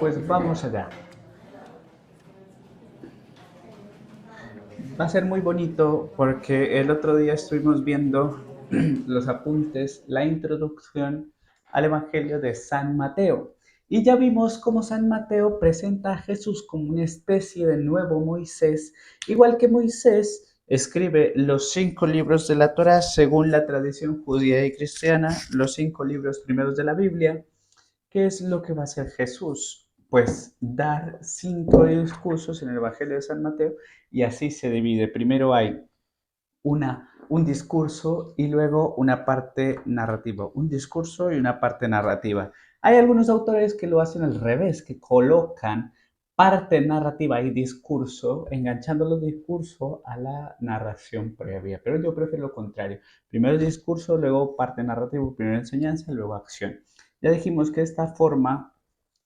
pues vamos allá. Va a ser muy bonito porque el otro día estuvimos viendo los apuntes, la introducción al Evangelio de San Mateo. Y ya vimos cómo San Mateo presenta a Jesús como una especie de nuevo Moisés, igual que Moisés escribe los 5 libros de la Torá según la tradición judía y cristiana, los 5 libros primeros de la Biblia. ¿Qué es lo que va a hacer Jesús? Pues dar 5 discursos en el Evangelio de San Mateo y así se divide. Primero hay un discurso y luego una parte narrativa. Un discurso y una parte narrativa. Hay algunos autores que lo hacen al revés, que colocan parte narrativa y discurso, enganchando los discursos a la narración previa. Pero yo prefiero lo contrario. Primero discurso, luego parte narrativa, primero enseñanza, luego acción. Ya dijimos que esta forma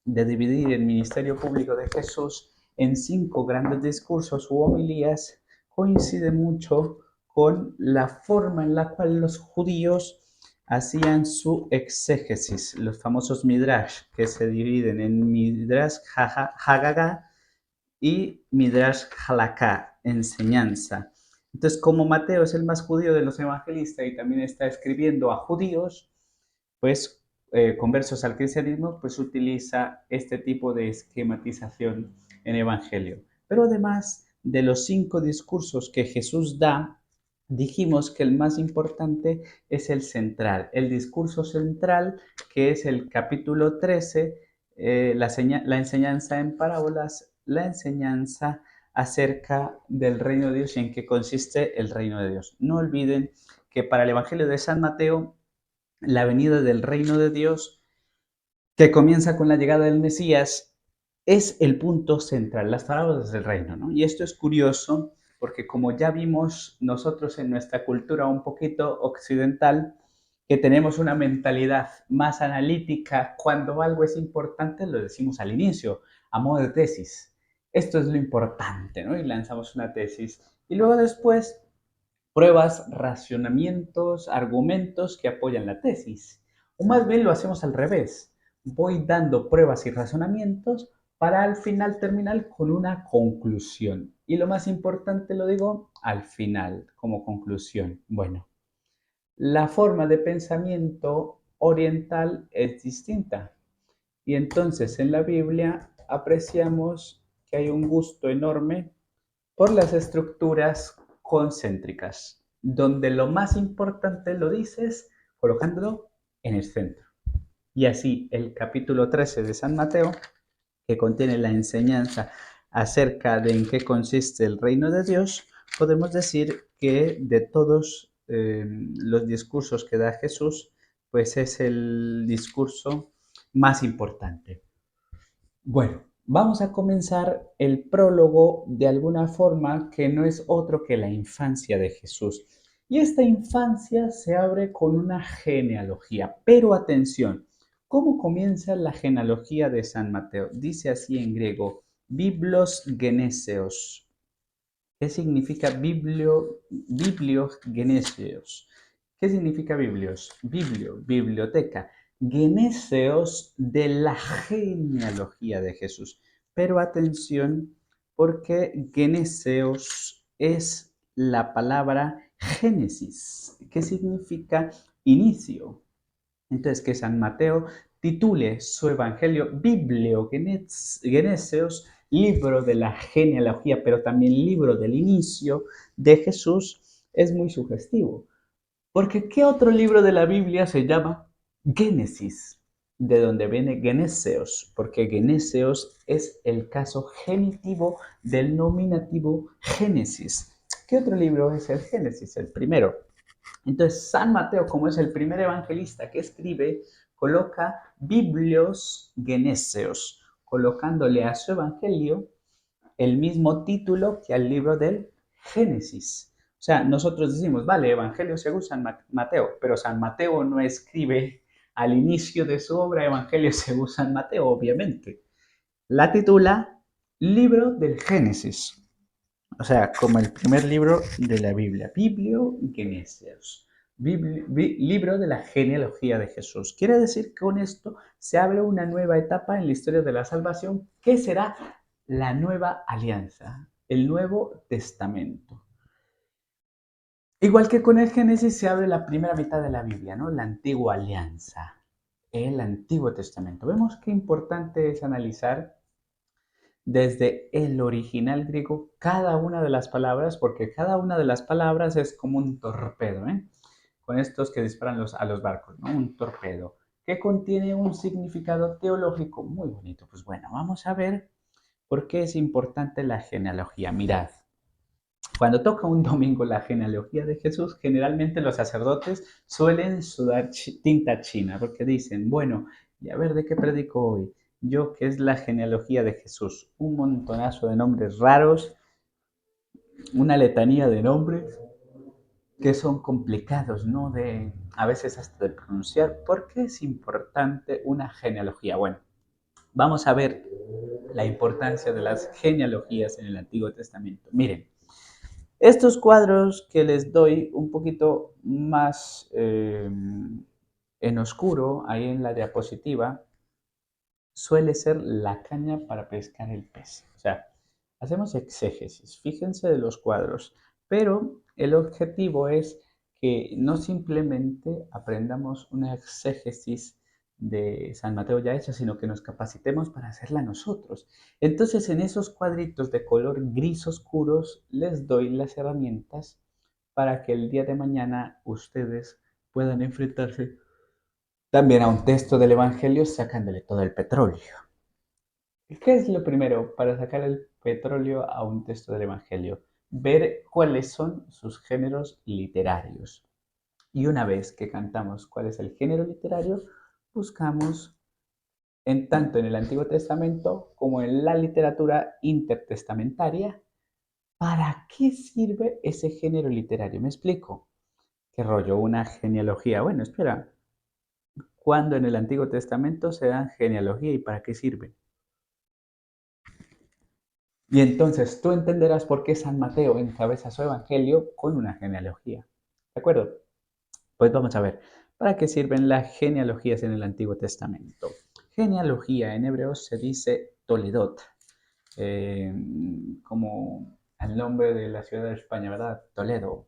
de dividir el ministerio público de Jesús en 5 grandes discursos u homilías coincide mucho con la forma en la cual los judíos hacían su exégesis, los famosos midrash, que se dividen en midrash hagaga y midrash halaká, enseñanza. Entonces, como Mateo es el más judío de los evangelistas y también está escribiendo a judíos, pues conversos al cristianismo, pues utiliza este tipo de esquematización en Evangelio. Pero además de los 5 discursos que Jesús da, dijimos que el más importante es el central, el discurso central, que es el capítulo 13, la enseñanza en parábolas, la enseñanza acerca del reino de Dios y en qué consiste el reino de Dios. No olviden que para el Evangelio de San Mateo, la venida del reino de Dios, que comienza con la llegada del Mesías, es el punto central, las parábolas del reino, ¿no? Y esto es curioso porque como ya vimos nosotros en nuestra cultura un poquito occidental, que tenemos una mentalidad más analítica, cuando algo es importante lo decimos al inicio, a modo de tesis. Esto es lo importante, ¿no? Y lanzamos una tesis. Y luego después pruebas, racionamientos, argumentos que apoyan la tesis. O más bien lo hacemos al revés. Voy dando pruebas y razonamientos para al final terminar con una conclusión. Y lo más importante lo digo al final, como conclusión. Bueno, la forma de pensamiento oriental es distinta. Y entonces en la Biblia apreciamos que hay un gusto enorme por las estructuras concéntricas, donde lo más importante lo dices colocándolo en el centro. Y así el capítulo 13 de San Mateo, que contiene la enseñanza acerca de en qué consiste el reino de Dios, podemos decir que de todos los discursos que da Jesús, pues es el discurso más importante. Bueno, vamos a comenzar el prólogo de alguna forma que no es otro que la infancia de Jesús. Y esta infancia se abre con una genealogía. Pero atención, ¿cómo comienza la genealogía de San Mateo? Dice así en griego, Biblos Geneseos. ¿Qué significa bibliogeneseos? ¿Qué significa biblios? Biblioteca. Geneseos de la genealogía de Jesús. Pero atención, porque geneseos es la palabra génesis, que significa inicio. Entonces, que San Mateo titule su evangelio Bibliogeneseos, libro de la genealogía, pero también libro del inicio de Jesús, es muy sugestivo. Porque ¿qué otro libro de la Biblia se llama Génesis? De donde viene Geneseos, porque Geneseos es el caso genitivo del nominativo Génesis. ¿Qué otro libro es el Génesis? El primero. Entonces, San Mateo, como es el primer evangelista que escribe, coloca Biblios Geneseos, colocándole a su evangelio el mismo título que al libro del Génesis. O sea, nosotros decimos, vale, evangelio según San Mateo, pero San Mateo no escribe al inicio de su obra Evangelio según San Mateo, obviamente. La titula Libro del Génesis. O sea, como el primer libro de la Biblia, Biblio Geneseos. libro de la genealogía de Jesús. Quiere decir que con esto se abre una nueva etapa en la historia de la salvación, que será la nueva alianza, el Nuevo Testamento. Igual que con el Génesis se abre la primera mitad de la Biblia, ¿no? La antigua alianza, el Antiguo Testamento. Vemos qué importante es analizar desde el original griego cada una de las palabras, porque cada una de las palabras es como un torpedo, ¿eh? Con estos que disparan a los barcos, ¿no? Un torpedo que contiene un significado teológico muy bonito. Pues bueno, vamos a ver por qué es importante la genealogía. Mirad, cuando toca un domingo la genealogía de Jesús, generalmente los sacerdotes suelen sudar tinta china, porque dicen, bueno, y a ver de qué predico hoy. Yo, que es la genealogía de Jesús, un montonazo de nombres raros, una letanía de nombres que son complicados, ¿no? A veces hasta de pronunciar. ¿Por qué es importante una genealogía? Bueno, vamos a ver la importancia de las genealogías en el Antiguo Testamento. Miren, estos cuadros que les doy un poquito más en oscuro, ahí en la diapositiva, suele ser la caña para pescar el pez. O sea, hacemos exégesis, fíjense de los cuadros, pero el objetivo es que no simplemente aprendamos una exégesis de San Mateo ya hecha, sino que nos capacitemos para hacerla nosotros. Entonces, en esos cuadritos de color gris oscuros, les doy las herramientas para que el día de mañana ustedes puedan enfrentarse también a un texto del Evangelio sacándole todo el petróleo. ¿Qué es lo primero para sacar el petróleo a un texto del Evangelio? Ver cuáles son sus géneros literarios. Y una vez que cantamos cuál es el género literario, buscamos tanto en el Antiguo Testamento como en la literatura intertestamentaria, ¿para qué sirve ese género literario? ¿Me explico? ¿Qué rollo? Una genealogía. Bueno, espera. ¿Cuándo en el Antiguo Testamento se dan genealogía y para qué sirve? Y entonces tú entenderás por qué San Mateo encabeza su evangelio con una genealogía. ¿De acuerdo? Pues vamos a ver, ¿para qué sirven las genealogías en el Antiguo Testamento? Genealogía en hebreo se dice Toledot, eh, como el nombre de la ciudad de España, ¿verdad? Toledo.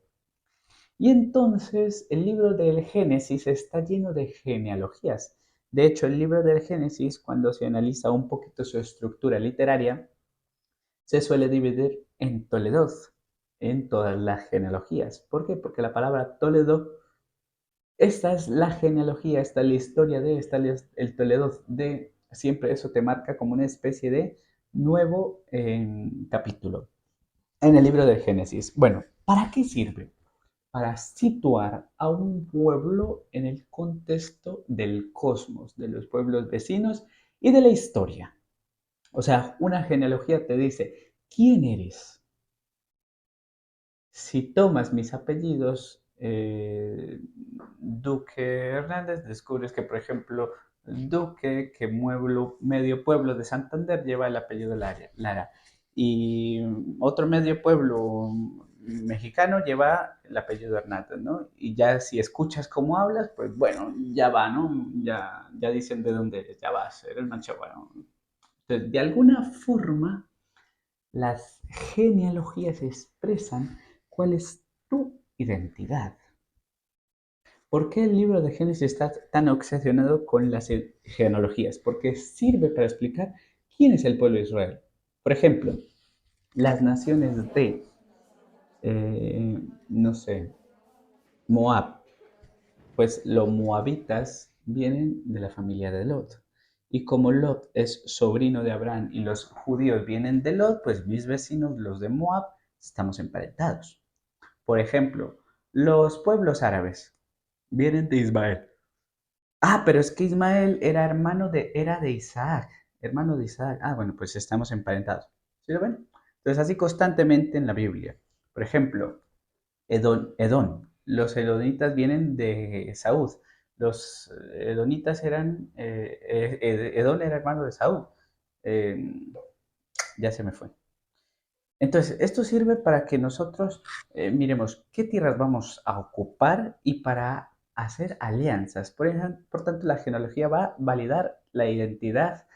Y entonces el libro del Génesis está lleno de genealogías. De hecho, el libro del Génesis, cuando se analiza un poquito su estructura literaria, se suele dividir en Toledo, en todas las genealogías. ¿Por qué? Porque la palabra Toledo, esta es la genealogía, esta es la historia de, esta es el Toledo de, siempre eso te marca como una especie de nuevo capítulo en el libro del Génesis. Bueno, ¿para qué sirve? Para situar a un pueblo en el contexto del cosmos, de los pueblos vecinos y de la historia. O sea, una genealogía te dice, ¿quién eres? Si tomas mis apellidos, Duque Hernández, descubres que, por ejemplo, Duque, que medio pueblo de Santander, lleva el apellido Lara. Y otro medio pueblo mexicano lleva el apellido Hernández, ¿no? Y ya si escuchas cómo hablas, pues bueno, ya va, ¿no? Ya dicen de dónde eres, ya vas, eres manchegüero. Entonces, de alguna forma, las genealogías expresan cuál es tu identidad. ¿Por qué el libro de Génesis está tan obsesionado con las genealogías? Porque sirve para explicar quién es el pueblo de Israel. Por ejemplo, las naciones de, no sé, Moab. Pues los moabitas vienen de la familia de Lot. Y como Lot es sobrino de Abraham y los judíos vienen de Lot, pues mis vecinos, los de Moab, estamos emparentados. Por ejemplo, los pueblos árabes vienen de Ismael. Ah, pero es que Ismael era de Isaac, hermano de Isaac. Ah, bueno, pues estamos emparentados. ¿Sí lo ven? Entonces, así constantemente en la Biblia. Por ejemplo, Edón. Los edonitas vienen de Saúl. Los edonitas eran, Edón era hermano de Saúl. Eh, ya se me fue. Entonces, esto sirve para que nosotros miremos qué tierras vamos a ocupar y para hacer alianzas. Por tanto, la genealogía va a validar la identidad.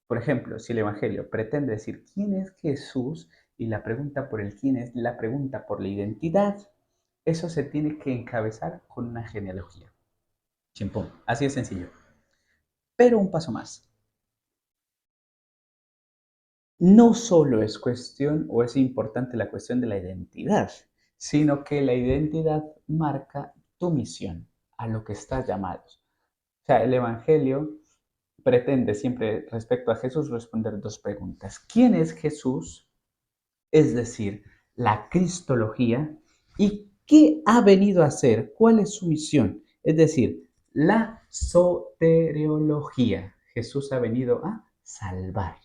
Por ejemplo, si el Evangelio pretende decir quién es Jesús y la pregunta por el quién es la pregunta por la identidad, eso se tiene que encabezar con una genealogía. Chimpón. Así de sencillo. Pero un paso más. No solo es cuestión o es importante la cuestión de la identidad, sino que la identidad marca tu misión, a lo que estás llamado. O sea, el Evangelio pretende siempre respecto a Jesús responder dos preguntas. ¿Quién es Jesús? Es decir, la cristología. ¿Y qué ha venido a hacer? ¿Cuál es su misión? Es decir, la soteriología. Jesús ha venido a salvar.